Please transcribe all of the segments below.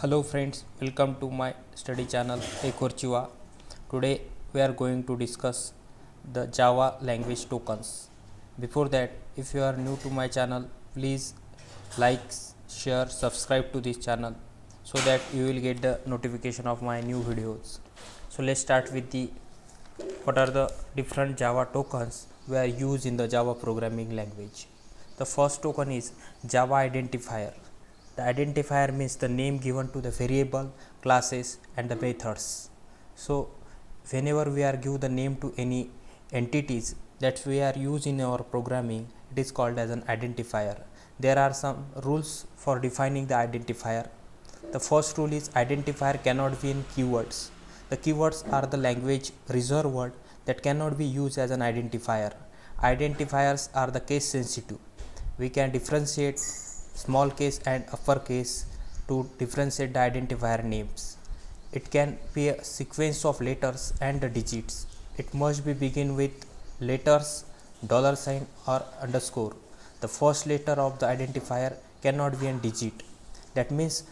Hello friends, welcome to my study channel Ekorchiva. Today we are going to discuss the Java language tokens. Before that, if you are new to my channel, please like, share, subscribe to this channel so that you will get the notification of my new videos. So let's start with the what are the different Java tokens we are used in the Java programming language. The first token is Java identifier. The identifier means the name given to the variable, classes and the methods. So whenever we are give the name to any entities that we are using in our programming, it is called as an identifier. There are some rules for defining the identifier. The first rule is identifier cannot be in keywords. The keywords are the language reserved word that cannot be used as an identifier. Identifiers are the case sensitive. We can differentiate small case and uppercase to differentiate the identifier names. It can be a sequence of letters and the digits. It must be begin with letters, dollar sign or underscore. The first letter of the identifier cannot be a digit. That means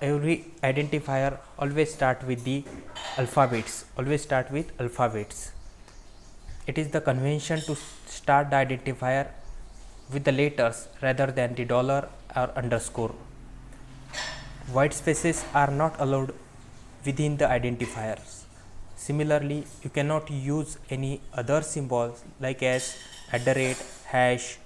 every identifier always start with the alphabets. It is the convention to start the identifier with the letters rather than the dollar or underscore. White spaces are not allowed within the identifiers. Similarly, you cannot use any other symbols like as @ hash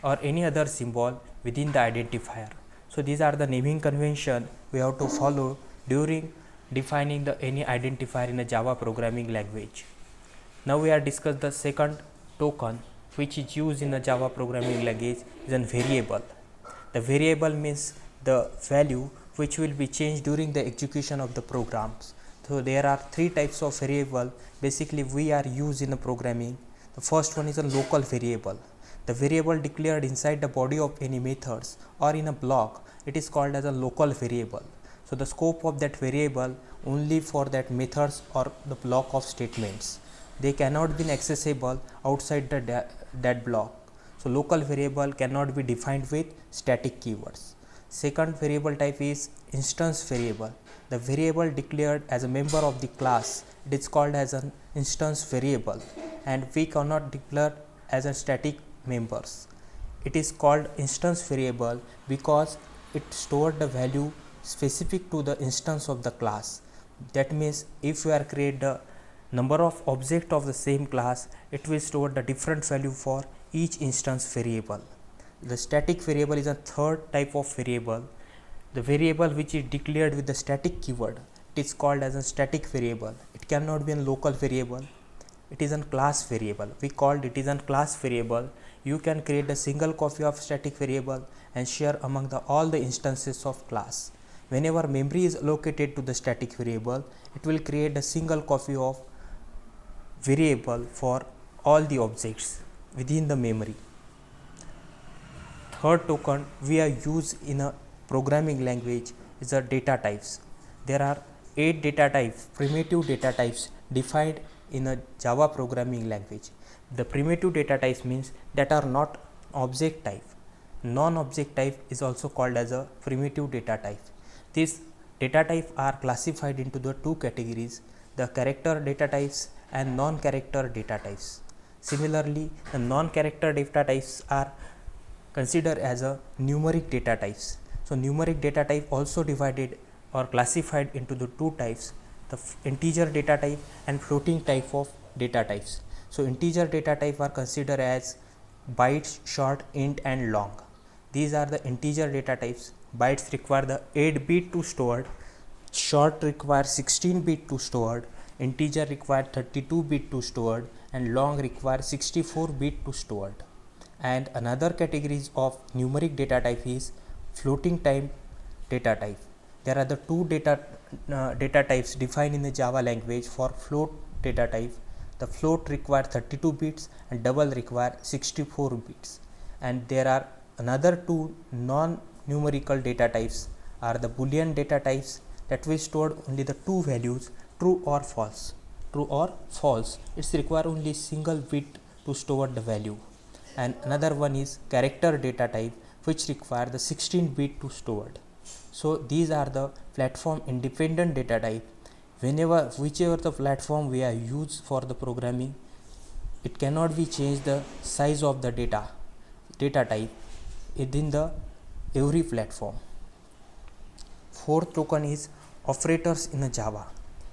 or any other symbol within the identifier. So these are the naming convention we have to follow during defining the any identifier in a Java programming language. Now we are discuss the second token which is used in a Java programming language is a variable. The variable means the value which will be changed during the execution of the programs. So there are three types of variable basically we are used in a programming. The first one is a local variable. The variable declared inside the body of any methods or in a block, it is called as a local variable. So the scope of that variable only for that methods or the block of statements. They cannot be accessible outside that block. So local variable cannot be defined with static keywords. Second variable type is instance variable. The variable declared as a member of the class, it is called as an instance variable, and we cannot declare as a static members. It is called instance variable because it stored the value specific to the instance of the class. That means if we are create the number of object of the same class, it will store the different value for each instance variable. The static variable is a third type of variable. The variable which is declared with the static keyword, it is called as a static variable. It cannot be a local variable. It is a class variable. We called it is a class variable. You can create a single copy of static variable and share among all the instances of class. Whenever memory is allocated to the static variable, it will create a single copy of variable for all the objects within the memory. Third token we are used in a programming language is the data types. There are 8 data types, primitive data types defined in a Java programming language. The primitive data types means that are not object type. Non-object type is also called as a primitive data type. These data types are classified into the two categories, the character data types and non-character data types. Similarly, the non-character data types are considered as a numeric data types. So numeric data type also divided or classified into the two types, the integer data type and floating type of data types. So integer data type are considered as bytes, short, int and long. These are the integer data types. Bytes require the 8 bit to stored, short require 16 bit to stored, integer require 32 bit to stored and long require 64 bit to stored. And another categories of numeric data type is floating type data type. There are the two data types defined in the Java language for float data type. The float require 32 bits and double require 64 bits. And there are another two non-numerical data types are the Boolean data types that will store only the two values, true or false. True or false, it's require only single bit to store the value. And another one is character data type which require the 16 bit to stored. So these are the platform independent data type. Whichever the platform we are used for the programming, it cannot be changed the size of the data type within the every platform. Fourth token is operators in a Java.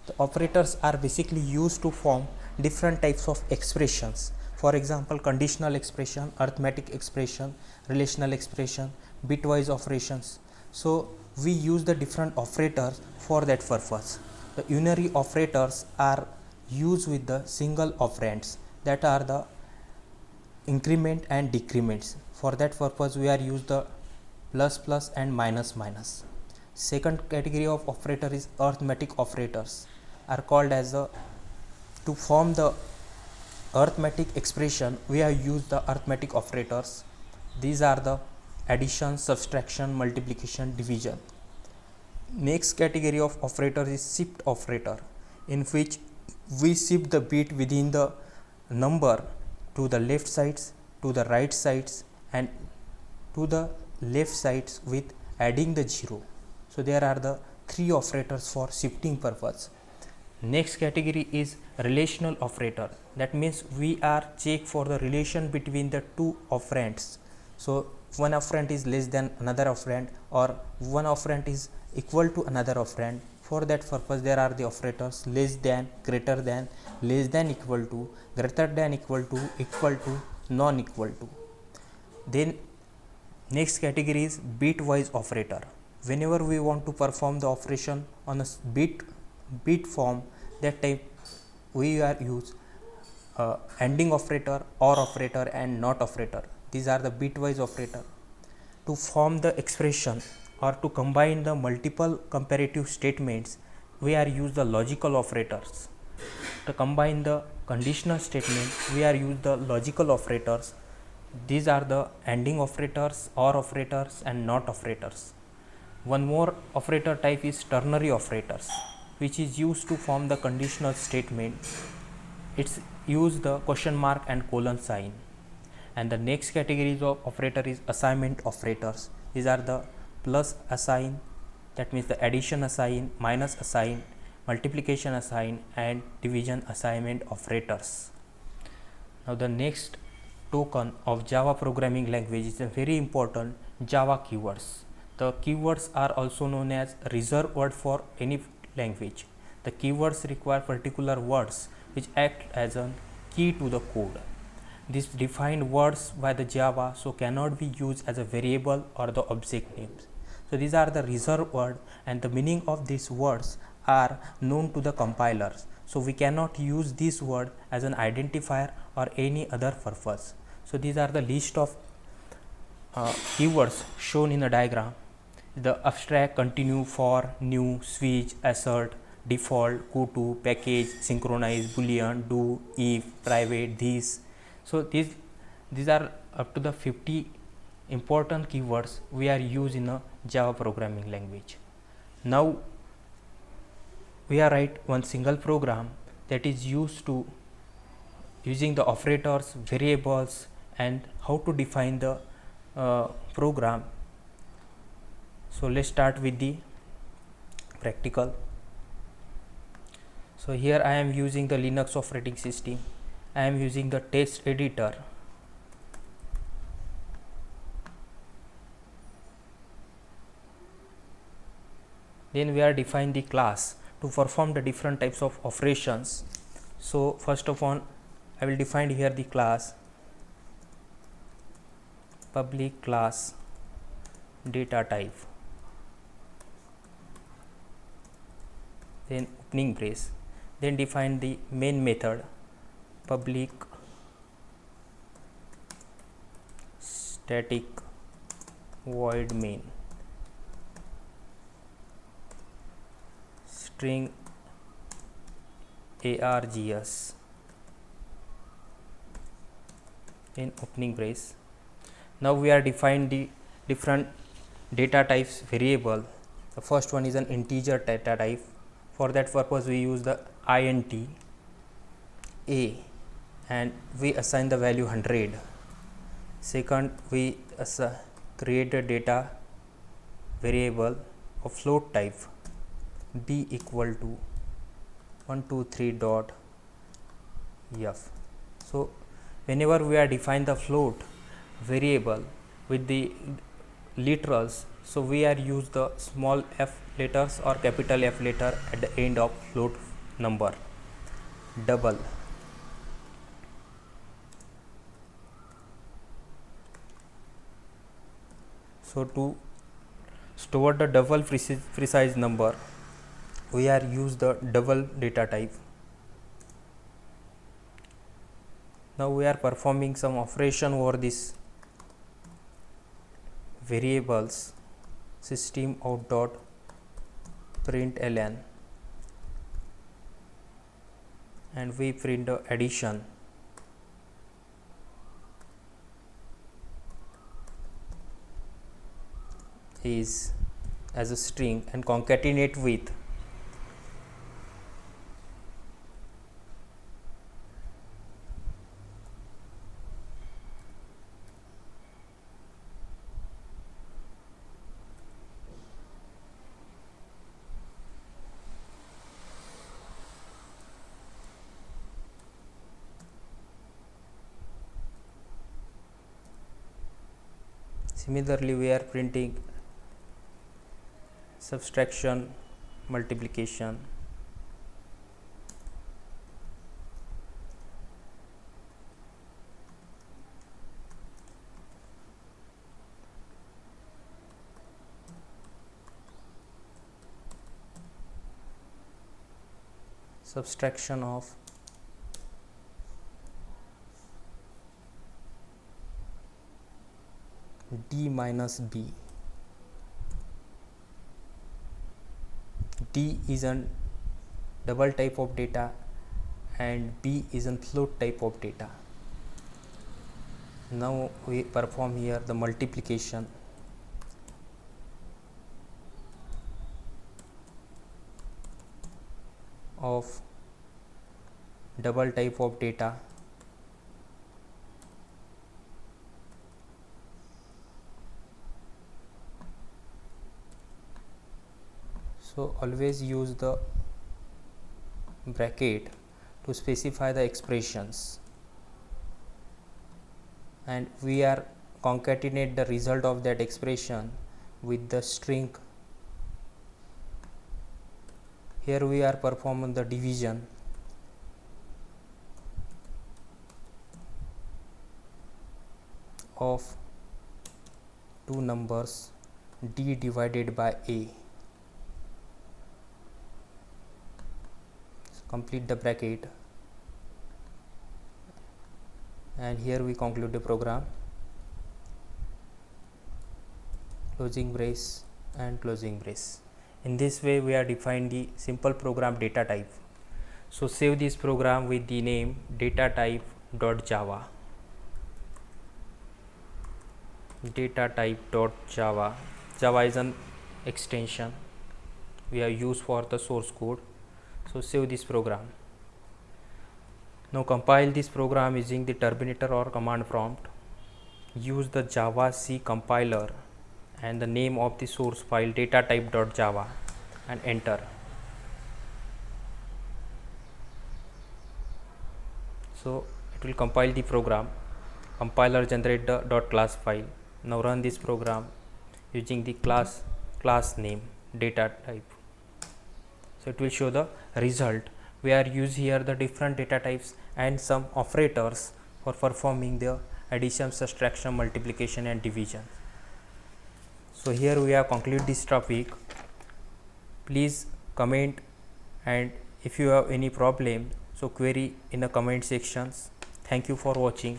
The operators are basically used to form different types of expressions. For example, conditional expression, arithmetic expression, relational expression, bitwise operations. So we use the different operators for that purpose. The unary operators are used with the single operands, that are the increment and decrements. For that purpose we are use the plus and minus. Second category of operator is arithmetic operators, are called as to form the arithmetic expression we have used the arithmetic operators. These are the addition, subtraction, multiplication, division. Next category of operator is shift operator, in which we shift the bit within the number to the left sides, to the right sides, and to the left sides with adding the 0. So there are the three operators for shifting purpose. Next category is relational operator. That means we are check for the relation between the two operands. So one operand is less than another operand, or one operand is equal to another operand. For that purpose there are the operators less than, greater than, less than equal to, greater than equal to, non-equal to. Then next category is bitwise operator. Whenever we want to perform the operation on a bit form, that time we are use ANDing operator, OR operator, and NOT operator. These are the bitwise operator. To form the expression or to combine the multiple comparative statements, we are use the logical operators. To combine the conditional statement, we are use the logical operators. These are the ANDing operators, OR operators, and NOT operators. One more operator type is ternary operators, which is used to form the conditional statement. It's use the question mark and colon sign. And the next category of operator is assignment operators. These are the plus assign, that means the addition assign, minus assign, multiplication assign, and division assignment operators. Now the next token of Java programming language is a very important, Java keywords. The keywords are also known as reserved word for any language. The keywords require particular words which act as a key to the code. These defined words by the Java so cannot be used as a variable or the object names. So these are the reserved word, and the meaning of these words are known to the compilers. So we cannot use this word as an identifier or any other purpose. So these are the list of keywords shown in the diagram. The abstract, continue, for, new, switch, assert, default, go to, package, synchronize, boolean, do, if, private, these. So these are up to the 50 important keywords we are used in a Java programming language. Now we are write one single program that is used to using the operators, variables, and how to define the program. So let's start with the practical. So here I am using the Linux operating system. I am using the text editor. Then we are define the class to perform the different types of operations. So first of all, I will define here the class, public class data type, then opening brace, then define the main method, public static void main, string args, then opening brace. Now we are define the different data types variable. The first one is an integer data type. For that purpose we use the int a and we assign the value 100. Second, we create a data variable of float type b equal to 123 dot f. So whenever we are define the float variable with the literals, so we are use the small f letters or capital F letter at the end of float number. Double. So to store the double precise number, we are use the double data type. Now we are performing some operation over this variables. System out dot println, and we print the addition. Is as a string and concatenate with similarly we are printing subtraction, multiplication, subtraction of d minus b. D is a double type of data and B is a float type of data. Now we perform here the multiplication of double type of data so always use the bracket to specify the expressions, and we are concatenate the result of that expression with the string. Here we are performing the division of two numbers d divided by a. Complete the bracket, and here we conclude the program. Closing brace and closing brace. In this way we are defined the simple program data type. So save this program with the name datatype.java. Datatype.java. Java is an extension we are used for the source code. So save this program. Now compile this program using the Terminator or command prompt. Use the Java C compiler and the name of the source file datatype.java and enter. So it will compile the program. Compiler generate the .class file. Now run this program using the class name data type. So it will show the result. We are use here the different data types and some operators for performing the addition, subtraction, multiplication and division. So here we have concluded this topic. Please comment, and if you have any problem, so query in the comment sections. Thank you for watching.